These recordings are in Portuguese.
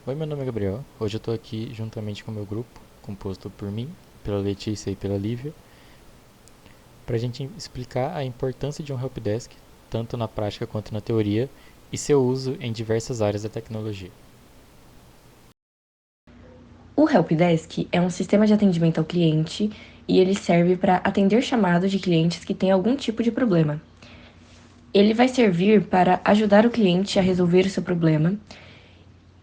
Oi, meu nome é Gabriel. Hoje eu tô aqui juntamente com o meu grupo, composto por mim, pela Letícia e pela Lívia, pra gente explicar a importância de um helpdesk, tanto na prática quanto na teoria, e seu uso em diversas áreas da tecnologia. O Helpdesk é um sistema de atendimento ao cliente e ele serve para atender chamados de clientes que têm algum tipo de problema. Ele vai servir para ajudar o cliente a resolver o seu problema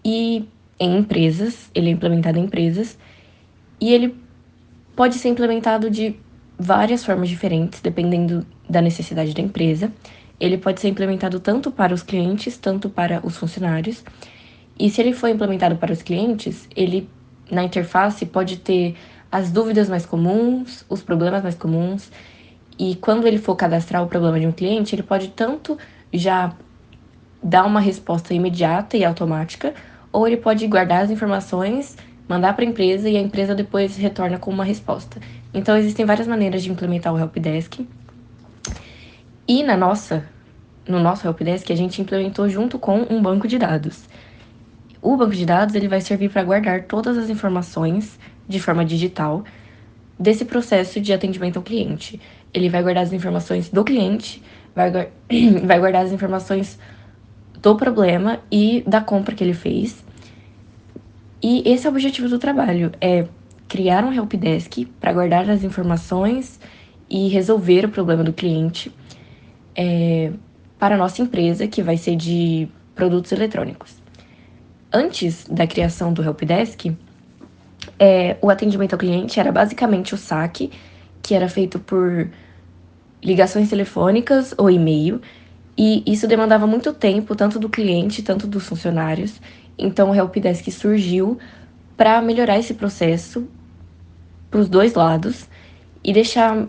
e em empresas, ele é implementado em empresas e ele pode ser implementado de várias formas diferentes, dependendo da necessidade da empresa. Ele pode ser implementado tanto para os clientes, tanto para os funcionários. E se ele for implementado para os clientes, ele na interface pode ter as dúvidas mais comuns, os problemas mais comuns. E quando ele for cadastrar o problema de um cliente, ele pode tanto já dar uma resposta imediata e automática, ou ele pode guardar as informações, mandar para a empresa e a empresa depois retorna com uma resposta. Então existem várias maneiras de implementar o Helpdesk. E no nosso Helpdesk, a gente implementou junto com um banco de dados. O banco de dados ele vai servir para guardar todas as informações de forma digital desse processo de atendimento ao cliente. Ele vai guardar as informações do cliente, vai guardar as informações do problema e da compra que ele fez. E esse é o objetivo do trabalho, é criar um helpdesk para guardar as informações e resolver o problema do cliente para a nossa empresa, que vai ser de produtos eletrônicos. Antes da criação do helpdesk, o atendimento ao cliente era basicamente o saque, que era feito por ligações telefônicas ou e-mail, e isso demandava muito tempo, tanto do cliente, tanto dos funcionários. Então o helpdesk surgiu para melhorar esse processo para os dois lados e deixar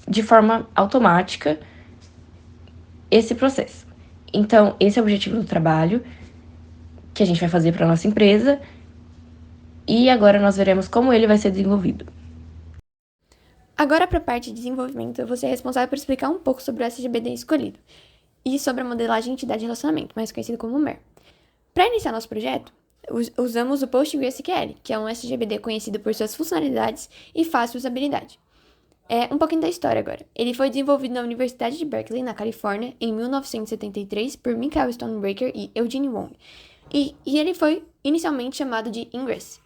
de forma automática esse processo. Então, esse é o objetivo do trabalho que a gente vai fazer para nossa empresa e agora nós veremos como ele vai ser desenvolvido. Agora, para a parte de desenvolvimento, eu vou ser responsável por explicar um pouco sobre o SGBD escolhido e sobre a modelagem entidade de relacionamento, mais conhecido como MER. Para iniciar nosso projeto, usamos o PostgreSQL, que é um SGBD conhecido por suas funcionalidades e fácil usabilidade. Um pouquinho da história agora. Ele foi desenvolvido na Universidade de Berkeley, na Califórnia, em 1973, por Michael Stonebraker e Eugene Wong. E ele foi inicialmente chamado de Ingress.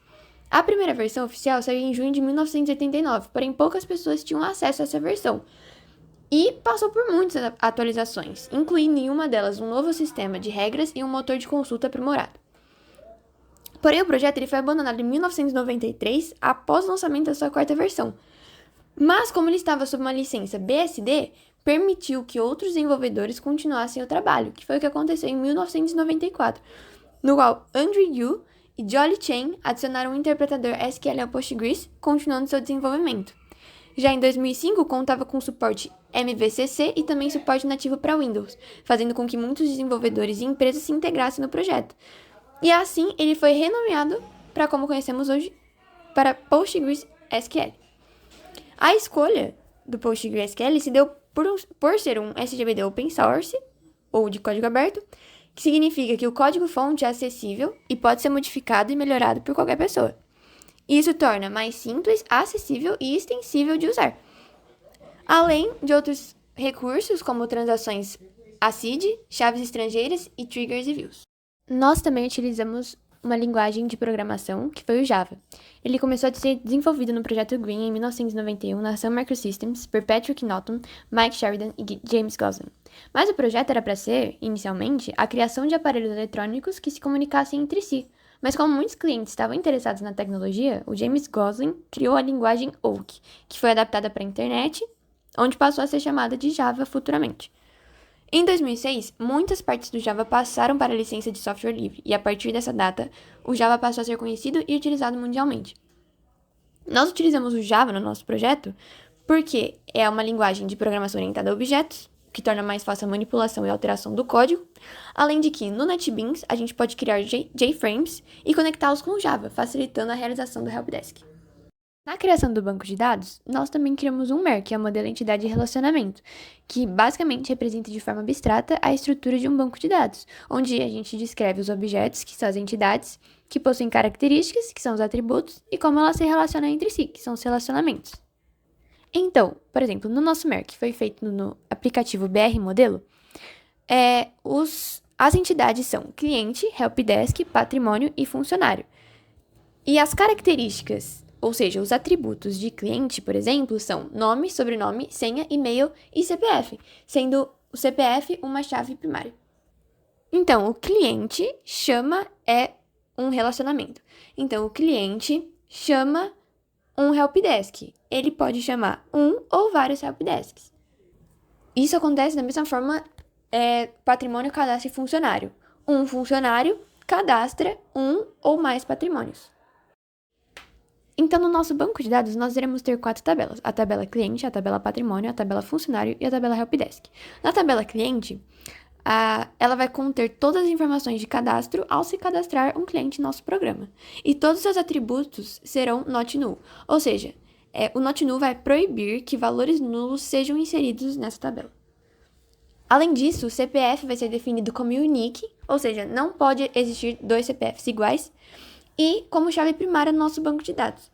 A primeira versão oficial saiu em junho de 1989, porém poucas pessoas tinham acesso a essa versão. E passou por muitas atualizações, incluindo em uma delas um novo sistema de regras e um motor de consulta aprimorado. Porém, o projeto ele foi abandonado em 1993, após o lançamento da sua quarta versão. Mas, como ele estava sob uma licença BSD, permitiu que outros desenvolvedores continuassem o trabalho, que foi o que aconteceu em 1994, no qual Andrew Yu e Jolly Chen adicionaram um interpretador SQL ao Postgres, continuando seu desenvolvimento. Já em 2005, contava com suporte MVCC e também suporte nativo para Windows, fazendo com que muitos desenvolvedores e empresas se integrassem no projeto. E assim, ele foi renomeado para como conhecemos hoje, para PostgreSQL. A escolha do PostgreSQL se deu por ser um SGBD open source, ou de código aberto, que significa que o código-fonte é acessível e pode ser modificado e melhorado por qualquer pessoa. Isso torna mais simples, acessível e extensível de usar. Além de outros recursos, como transações ACID, chaves estrangeiras e triggers e views. Nós também utilizamos uma linguagem de programação, que foi o Java. Ele começou a ser desenvolvido no projeto Green em 1991 na Sun Microsystems por Patrick Norton, Mike Sheridan e James Gosling. Mas o projeto era para ser, inicialmente, a criação de aparelhos eletrônicos que se comunicassem entre si. Mas como muitos clientes estavam interessados na tecnologia, o James Gosling criou a linguagem Oak, que foi adaptada para a internet, onde passou a ser chamada de Java futuramente. Em 2006, muitas partes do Java passaram para a licença de software livre, e a partir dessa data, o Java passou a ser conhecido e utilizado mundialmente. Nós utilizamos o Java no nosso projeto porque é uma linguagem de programação orientada a objetos, que torna mais fácil a manipulação e alteração do código, além de que no NetBeans a gente pode criar JFrames e conectá-los com o Java, facilitando a realização do helpdesk. Na criação do banco de dados, nós também criamos um MER, que é o modelo entidade de relacionamento, que basicamente representa de forma abstrata a estrutura de um banco de dados, onde a gente descreve os objetos, que são as entidades, que possuem características, que são os atributos, e como elas se relacionam entre si, que são os relacionamentos. Então, por exemplo, no nosso MER, que foi feito no aplicativo BR Modelo, as entidades são cliente, helpdesk, patrimônio e funcionário. E as características, ou seja, os atributos de cliente, por exemplo, são nome, sobrenome, senha, e-mail e CPF, sendo o CPF uma chave primária. Então, o cliente chama um relacionamento. Então, o cliente chama um helpdesk. Ele pode chamar um ou vários helpdesks. Isso acontece da mesma forma patrimônio, cadastro e funcionário. Um funcionário cadastra um ou mais patrimônios. Então, no nosso banco de dados, nós iremos ter 4 tabelas. A tabela cliente, a tabela patrimônio, a tabela funcionário e a tabela helpdesk. Na tabela cliente, ela vai conter todas as informações de cadastro ao se cadastrar um cliente em nosso programa. E todos os seus atributos serão not null. Ou seja, o not null vai proibir que valores nulos sejam inseridos nessa tabela. Além disso, o CPF vai ser definido como unique, ou seja, não pode existir 2 CPFs iguais, e como chave primária no nosso banco de dados.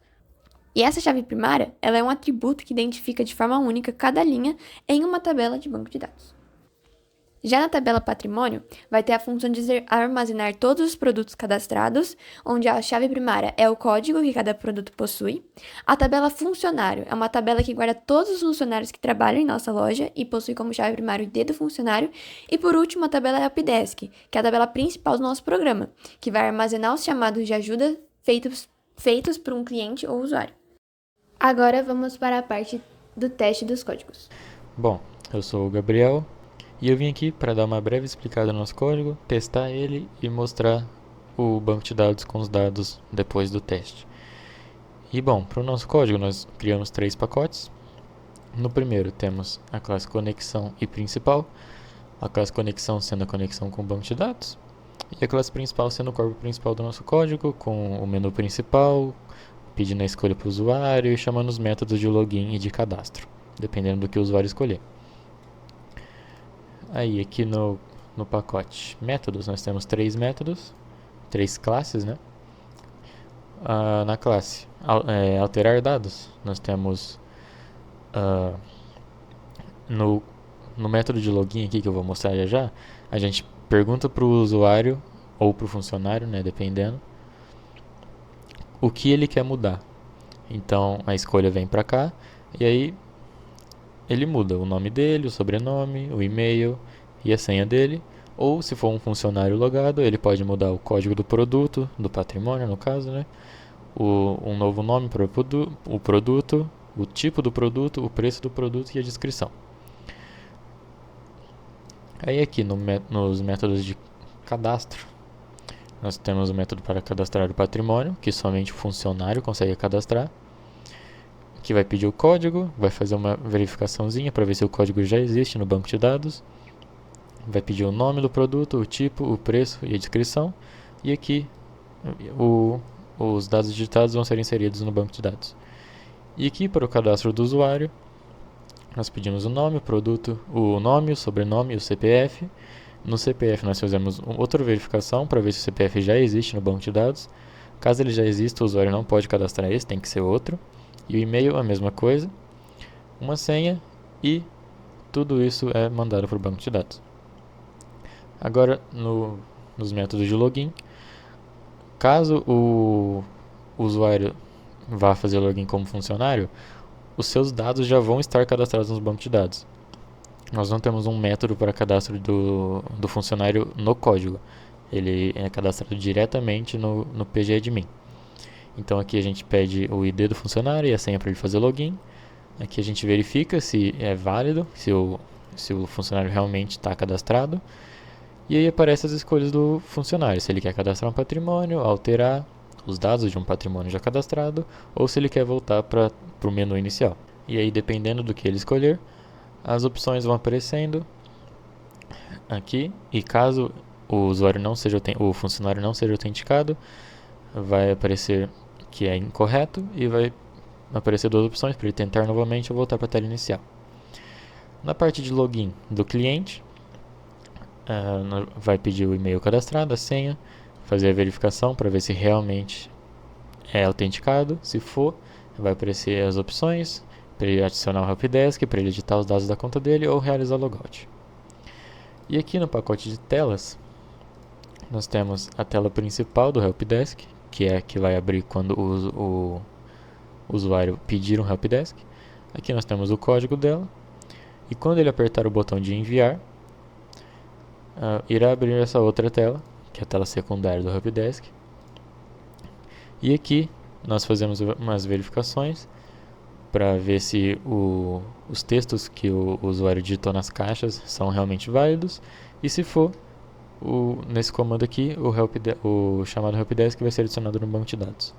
E essa chave primária, ela é um atributo que identifica de forma única cada linha em uma tabela de banco de dados. Já na tabela patrimônio, vai ter a função de armazenar todos os produtos cadastrados, onde a chave primária é o código que cada produto possui. A tabela funcionário é uma tabela que guarda todos os funcionários que trabalham em nossa loja e possui como chave primária o ID do funcionário. E por último, a tabela helpdesk, que é a tabela principal do nosso programa, que vai armazenar os chamados de ajuda feitos por um cliente ou usuário. Agora vamos para a parte do teste dos códigos. Bom, eu sou o Gabriel. E eu vim aqui para dar uma breve explicada no nosso código, testar ele e mostrar o banco de dados com os dados depois do teste. E bom, para o nosso código nós criamos 3 pacotes. No primeiro temos a classe conexão e principal, a classe conexão sendo a conexão com o banco de dados, e a classe principal sendo o corpo principal do nosso código, com o menu principal, pedindo a escolha para o usuário e chamando os métodos de login e de cadastro, dependendo do que o usuário escolher. Aí, aqui no pacote métodos, nós temos 3 métodos, 3 classes, né? Na classe alterar dados, nós temos no método de login aqui, que eu vou mostrar já, a gente pergunta para o usuário ou para o funcionário, né, dependendo, o que ele quer mudar. Então, a escolha vem para cá, e aí ele muda o nome dele, o sobrenome, o e-mail e a senha dele. Ou, se for um funcionário logado, ele pode mudar o código do produto, do patrimônio no caso, né? Um novo nome para o produto, o tipo do produto, o preço do produto e a descrição. Aí aqui nos métodos de cadastro, nós temos o método para cadastrar o patrimônio, que somente o funcionário consegue cadastrar, que vai pedir o código, vai fazer uma verificaçãozinha para ver se o código já existe no banco de dados, vai pedir o nome do produto, o tipo, o preço e a descrição, e aqui os dados digitados vão ser inseridos no banco de dados. E aqui para o cadastro do usuário, nós pedimos o nome, o produto, o nome, o sobrenome e o CPF. No CPF nós fazemos outra verificação para ver se o CPF já existe no banco de dados. Caso ele já exista, o usuário não pode cadastrar esse, tem que ser outro. E o e-mail, a mesma coisa, uma senha e tudo isso é mandado para o banco de dados. Agora, nos métodos de login, caso o usuário vá fazer login como funcionário, os seus dados já vão estar cadastrados nos bancos de dados. Nós não temos um método para cadastro do funcionário no código. Ele é cadastrado diretamente no pgadmin. Então aqui a gente pede o ID do funcionário e a senha para ele fazer login. Aqui a gente verifica se é válido, se o funcionário realmente está cadastrado. E aí aparecem as escolhas do funcionário, se ele quer cadastrar um patrimônio, alterar os dados de um patrimônio já cadastrado, ou se ele quer voltar para o menu inicial. E aí, dependendo do que ele escolher, as opções vão aparecendo aqui, e caso o funcionário não seja autenticado, vai aparecer que é incorreto e vai aparecer duas opções para ele tentar novamente ou voltar para a tela inicial. Na parte de login do cliente, vai pedir o e-mail cadastrado, a senha, fazer a verificação para ver se realmente é autenticado. Se for, vai aparecer as opções para ele adicionar o helpdesk, para ele editar os dados da conta dele ou realizar logout. E aqui no pacote de telas, nós temos a tela principal do helpdesk, que é a que vai abrir quando o usuário pedir um helpdesk. Aqui nós temos o código dela, e quando ele apertar o botão de enviar, irá abrir essa outra tela, que é a tela secundária do helpdesk. E aqui nós fazemos umas verificações para ver se os textos que o usuário digitou nas caixas são realmente válidos, e se for, nesse comando aqui, o chamado helpdesk vai ser adicionado no banco de dados.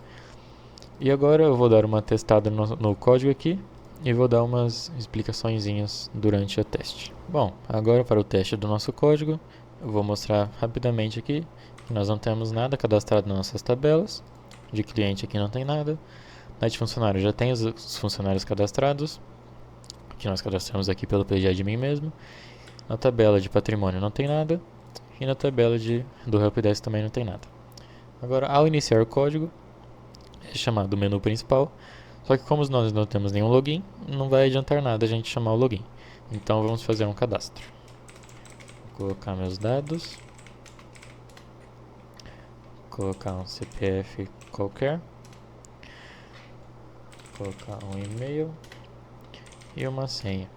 E agora eu vou dar uma testada no código aqui e vou dar umas explicaçõezinhas durante o teste. Bom, agora para o teste do nosso código, eu vou mostrar rapidamente aqui que nós não temos nada cadastrado nas nossas tabelas. De cliente aqui não tem nada. Na de funcionário já tem os funcionários cadastrados, que nós cadastramos aqui pelo pgadmin mesmo. Na tabela de patrimônio não tem nada. E na tabela do helpdesk também não tem nada. Agora, ao iniciar o código, é chamado menu principal. Só que como nós não temos nenhum login, não vai adiantar nada a gente chamar o login. Então vamos fazer um cadastro. Vou colocar meus dados. Colocar um CPF qualquer. Colocar um e-mail e uma senha.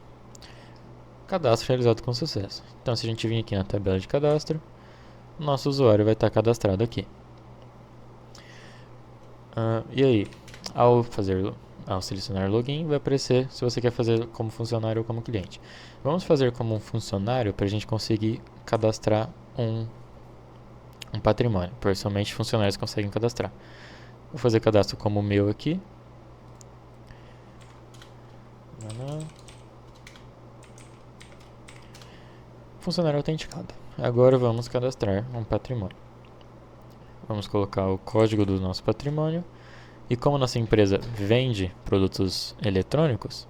Cadastro realizado com sucesso. Então, se a gente vir aqui na tabela de cadastro, nosso usuário vai estar cadastrado aqui. E aí, ao selecionar login, vai aparecer se você quer fazer como funcionário ou como cliente. Vamos fazer como um funcionário para a gente conseguir cadastrar um patrimônio, pois somente funcionários conseguem cadastrar. Vou fazer cadastro como o meu aqui. Funcionário autenticado. Agora vamos cadastrar um patrimônio. Vamos colocar o código do nosso patrimônio. E como nossa empresa vende produtos eletrônicos,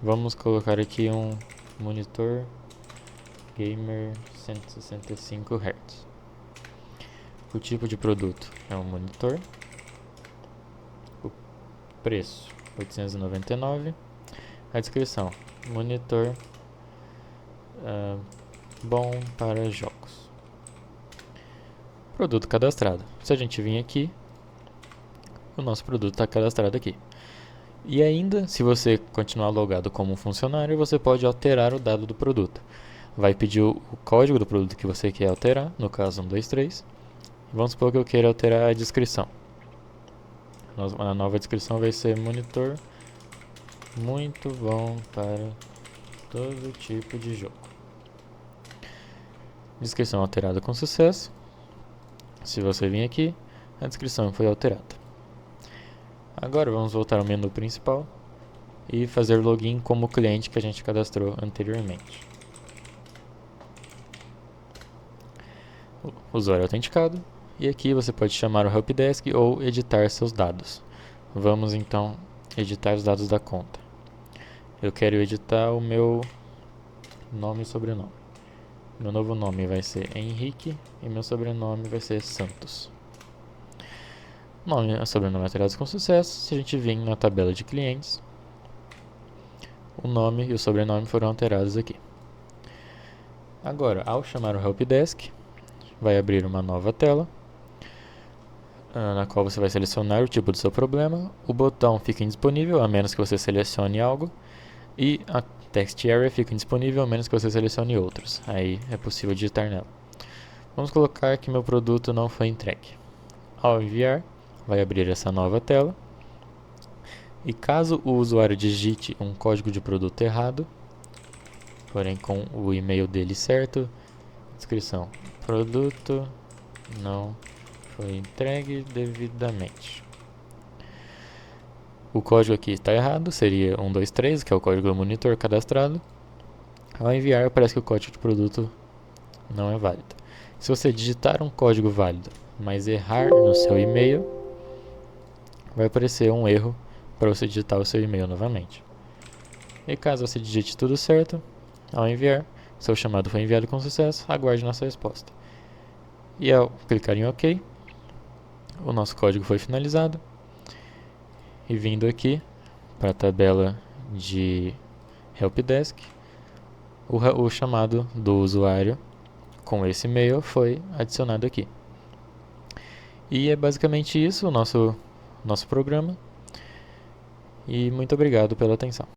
vamos colocar aqui um monitor gamer 165 Hz. O tipo de produto é um monitor. O preço R$899. A descrição: monitor bom para jogos. Produto cadastrado. Se a gente vir aqui, o nosso produto está cadastrado aqui. E ainda, se você continuar logado como um funcionário, você pode alterar o dado do produto. Vai pedir o código do produto que você quer alterar, no caso 123. Vamos supor que eu queira alterar a descrição. A nova descrição vai ser monitor muito bom para todo tipo de jogo. Descrição alterada com sucesso. Se você vir aqui, a descrição foi alterada. Agora vamos voltar ao menu principal e fazer login como o cliente que a gente cadastrou anteriormente. O usuário autenticado. E aqui você pode chamar o helpdesk ou editar seus dados. Vamos então editar os dados da conta. Eu quero editar o meu nome e sobrenome. Meu novo nome vai ser Henrique e meu sobrenome vai ser Santos. Nome e sobrenome alterados com sucesso. Se a gente vir na tabela de clientes, o nome e o sobrenome foram alterados aqui. Agora, ao chamar o helpdesk, vai abrir uma nova tela, na qual você vai selecionar o tipo do seu problema. O botão fica indisponível, a menos que você selecione algo, e a text area fica indisponível, a menos que você selecione outros. Aí é possível digitar nela. Vamos colocar que meu produto não foi entregue. Ao enviar, vai abrir essa nova tela. E caso o usuário digite um código de produto errado, porém com o e-mail dele certo, descrição: produto não foi entregue devidamente. O código aqui está errado, seria 123, que é o código do monitor cadastrado. Ao enviar, parece que o código de produto não é válido. Se você digitar um código válido, mas errar no seu e-mail, vai aparecer um erro para você digitar o seu e-mail novamente. E caso você digite tudo certo, ao enviar, seu chamado foi enviado com sucesso, aguarde nossa resposta. E ao clicar em OK, o nosso código foi finalizado. E vindo aqui para a tabela de Helpdesk, o chamado do usuário com esse e-mail foi adicionado aqui. E é basicamente isso o nosso programa. E muito obrigado pela atenção.